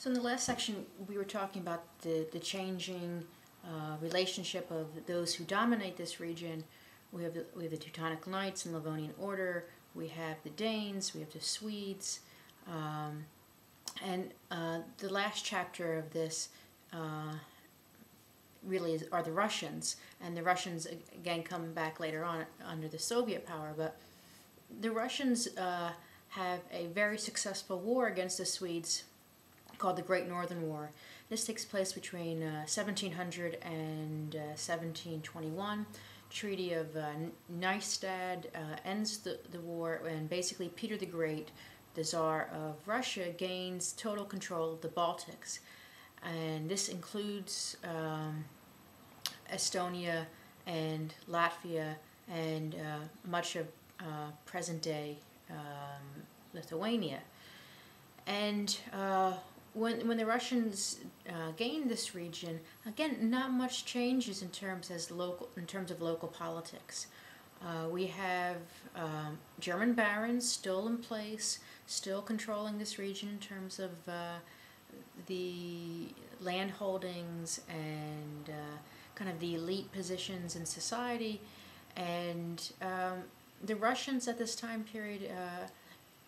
So in the last section, we were talking about the changing relationship of those who dominate this region. We have the Teutonic Knights in Livonian order. We have the Danes. We have the Swedes, and the last chapter of this really are the Russians. And the Russians again come back later on under the Soviet power, but the Russians have a very successful war against the Swedes called the Great Northern War. This takes place between 1700 and 1721. Treaty of Nystad ends the war, and basically Peter the Great, the Tsar of Russia, gains total control of the Baltics. And this includes Estonia and Latvia and much of present-day Lithuania. And when the Russians gained this region, again, not much changes in terms of local politics. We have German barons still in place, still controlling this region in terms of the land holdings and kind of the elite positions in society. And the Russians at this time period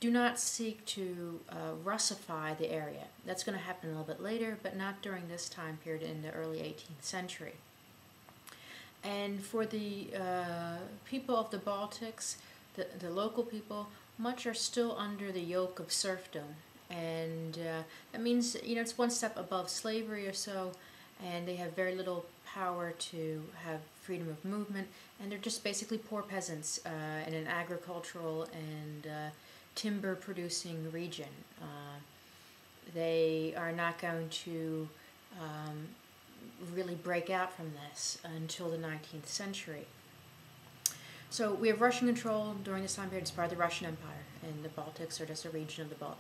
do not seek to Russify the area. That's going to happen a little bit later, but not during this time period in the early 18th century. And for the people of the Baltics, the local people, much are still under the yoke of serfdom. And that means, it's one step above slavery or so, and they have very little power to have freedom of movement, and they're just basically poor peasants in an agricultural and timber-producing region. They are not going to really break out from this until the 19th century. So we have Russian control during this time period as part of the Russian Empire, and the Baltics are just a region of the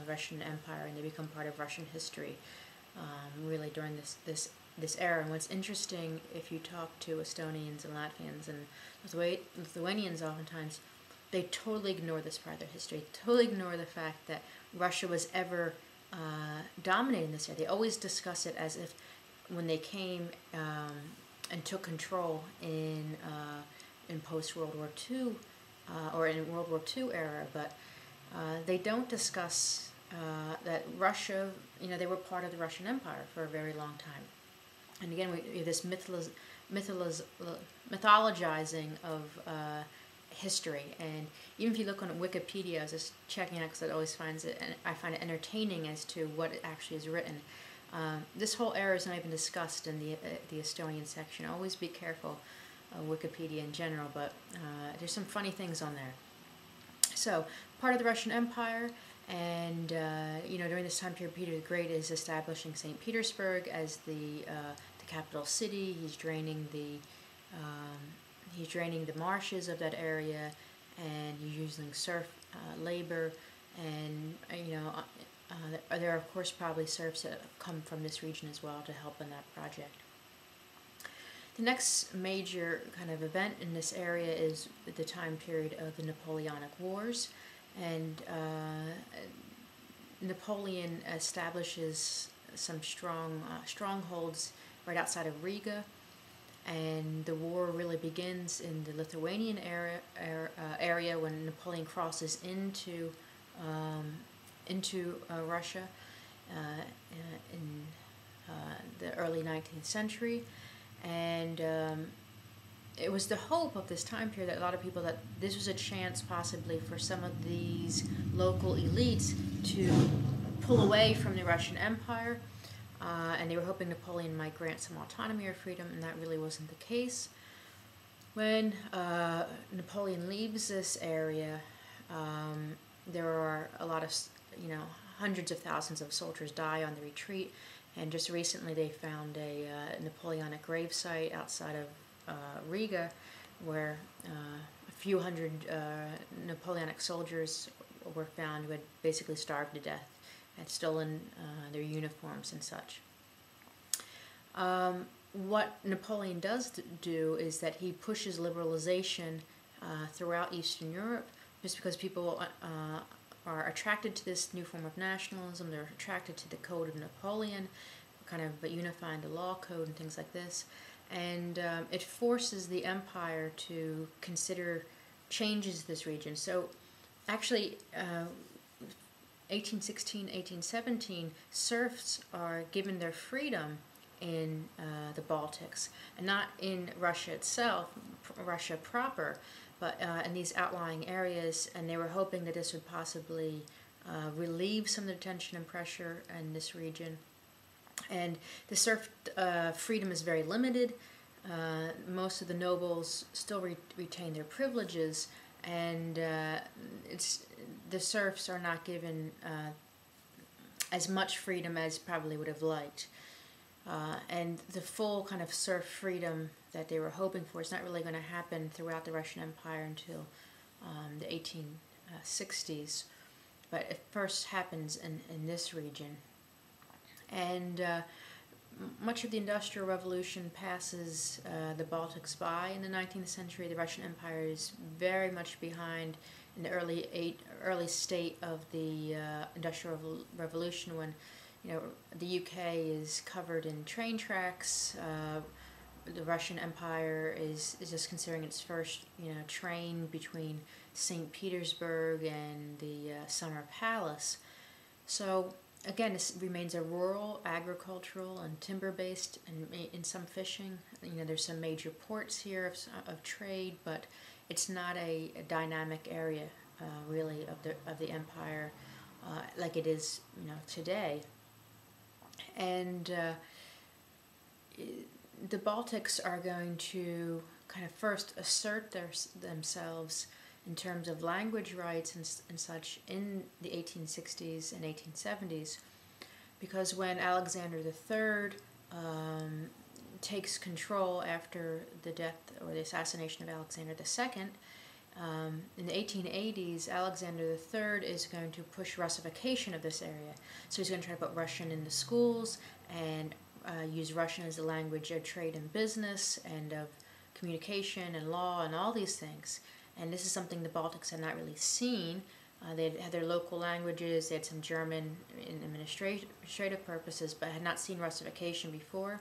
Russian Empire, and they become part of Russian history really during this era. And what's interesting, if you talk to Estonians and Latvians and Lithuanians, oftentimes they totally ignore this part of their history, totally ignore the fact that Russia was ever dominating this area. They always discuss it as if when they came and took control in post-World War II or in World War II era, but they don't discuss that Russia, they were part of the Russian Empire for a very long time. And again, we have this mythologizing of history. And even if you look on Wikipedia, I was just checking out because I find it entertaining as to what actually is written. This whole era is not even discussed in the Estonian section. Always be careful of Wikipedia in general, but there's some funny things on there. So, part of the Russian Empire, and during this time period, Peter the Great is establishing St. Petersburg as the capital city. He's draining the marshes of that area, and he's using serf labor, and there are of course probably serfs that come from this region as well to help in that project. The next major kind of event in this area is the time period of the Napoleonic Wars, and Napoleon establishes some strong strongholds right outside of Riga, and the war really begins in the Lithuanian area when Napoleon crosses into Russia in the early 19th century. And it was the hope of this time period that a lot of people, that this was a chance possibly for some of these local elites to pull away from the Russian Empire, and they were hoping Napoleon might grant some autonomy or freedom, and that really wasn't the case. When Napoleon leaves this area, there are a lot of, hundreds of thousands of soldiers die on the retreat. And just recently they found a Napoleonic gravesite outside of Riga, where a few hundred Napoleonic soldiers were found who had basically starved to death, had stolen their uniforms and such. What Napoleon does do is that he pushes liberalization throughout Eastern Europe, just because people are attracted to this new form of nationalism. They're attracted to the Code of Napoleon, kind of unifying the law code and things like this. And it forces the empire to consider changes to this region. So actually, 1816, 1817, serfs are given their freedom in the Baltics, and not in Russia itself, Russia proper, but in these outlying areas, and they were hoping that this would possibly relieve some of the tension and pressure in this region. And the serf freedom is very limited. Most of the nobles still retain their privileges, and the serfs are not given as much freedom as probably would have liked. And the full kind of serf freedom that they were hoping for is not really going to happen throughout the Russian Empire until the 1860s. But it first happens in this region. And much of the Industrial Revolution passes the Baltics by in the 19th century. The Russian Empire is very much behind in the early state of the Industrial Revolution, when the UK is covered in train tracks. The Russian Empire is just considering its first train between St. Petersburg and the Summer Palace. So again, this remains a rural, agricultural, and timber-based, and in some fishing. There's some major ports here of trade, but it's not a dynamic area really of the empire like it is today. And the Baltics are going to kind of first assert themselves in terms of language rights and such in the 1860s and 1870s, because when Alexander III takes control after the death or the assassination of Alexander II, in the 1880s, Alexander III is going to push Russification of this area. So he's going to try to put Russian in the schools and use Russian as a language of trade and business and of communication and law and all these things. And this is something the Baltics had not really seen. They had their local languages, they had some German in administrative purposes, but had not seen Russification before.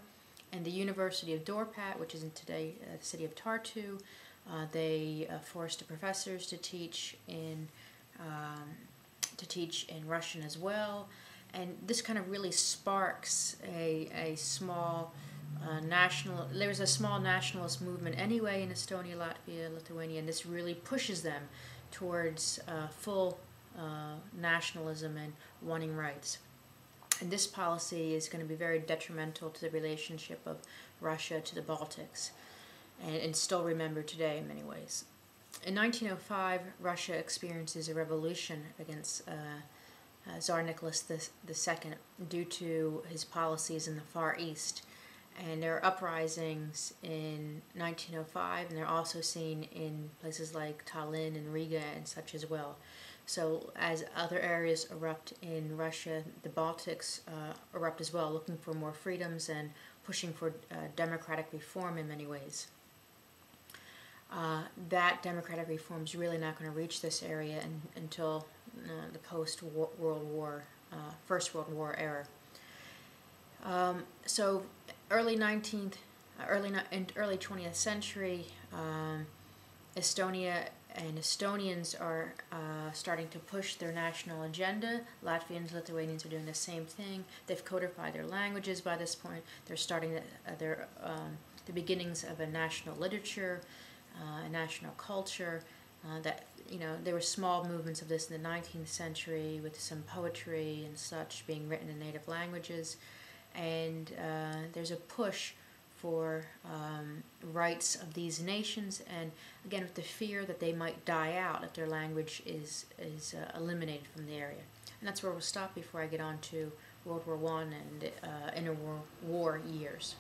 And the University of Dorpat, which is in today the city of Tartu, they forced the professors to teach in Russian as well. And this kind of really sparks a small there's a small nationalist movement anyway in Estonia, Latvia, Lithuania, and this really pushes them towards full nationalism and wanting rights. And this policy is going to be very detrimental to the relationship of Russia to the Baltics, and still remembered today in many ways. In 1905, Russia experiences a revolution against Tsar Nicholas II due to his policies in the Far East. And there are uprisings in 1905, and they're also seen in places like Tallinn and Riga and such as well. So as other areas erupt in Russia, the Baltics erupt as well, looking for more freedoms and pushing for democratic reform in many ways. That democratic reform is really not going to reach this area until the post-World War, First World War era. So early 20th century, Estonia and Estonians are starting to push their national agenda. Latvians, Lithuanians are doing the same thing. They've codified their languages by this point. They're starting the beginnings of a national literature, a national culture. There were small movements of this in the 19th century with some poetry and such being written in native languages. And there's a push for rights of these nations, and again with the fear that they might die out if their language is eliminated from the area. And that's where we'll stop before I get on to World War I and interwar years.